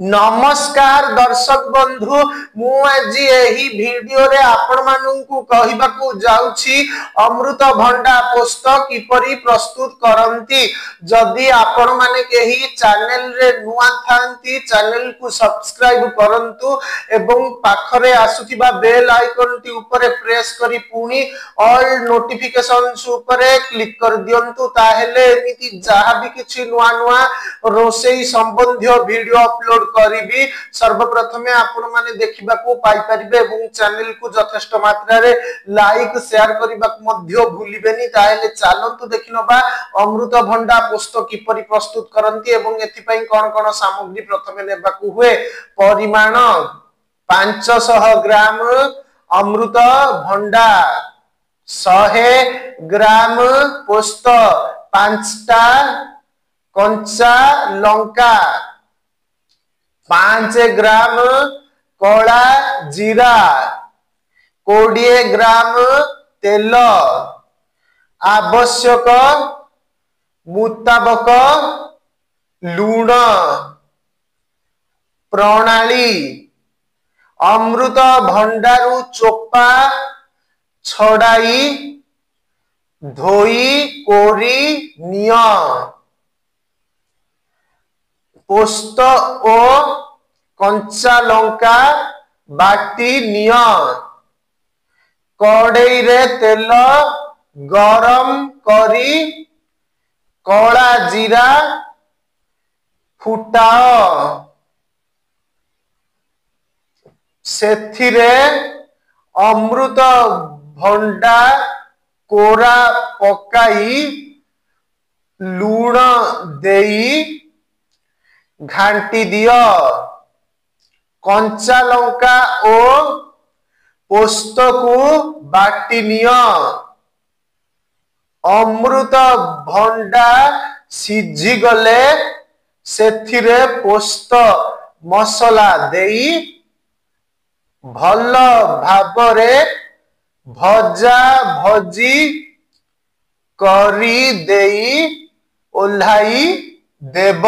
नमस्कार दर्शक बंधु मु आज एही वीडियो रे आपण माननकु कहिबाकू जाउछि अमृत भंडा पोस्त किपरि प्रस्तुत करंती। जदि आपण माने केही चैनल रे नुआ थांती चैनल को सब्सक्राइब करंतु एवं पाखरे आसुथिबा बेल आइकन टी ऊपर प्रेस करी पुनी ऑल नोटिफिकेशंस ऊपर क्लिक कर दियंतु ताहेले एमिति जहा भी किछि नुआ नुआ रोसेई संबंधी वीडियो अपलोड करिबी सर्वप्रथम आपण माने देखिबा को पाई परिबे एवं चैनल को यथेष्ट मात्रा रे लाइक शेयर करिबा को मध्य भूलिबेनी। ताहेले चालंतु देखिनबा अमृत भंडा पोस्त किपरि प्रस्तुत करंती एवं एथि पई कोन कोन सामग्री प्रथमे नेबा को हुए। परिमाण 500 ग्राम अमृत भंडा, 100 ग्राम पोस्त, 5टा कंचा लंका, 5 ग्राम कला जीरा, 20 ग्राम तेल, आवश्यक मुताबक लूण। प्रणाली अमृत भंडारु चोपा छड़ाई धोई कोरी निय। पोस्त ओ कंचा लंका बाटी निय। कड़ई रे तेल गरम करी कला जीरा फुटाओ। सेथिरे अमृत भंडा कोरा पकाई लूण देई घांटी दियो। कंचा लंका ओ पोस्त को बाटी नियो। अमृत भंडा सिझी गले सेथिरे पोस्त मसला देई भल भाबरे भजा भजी करी देई ओल्हाई देव।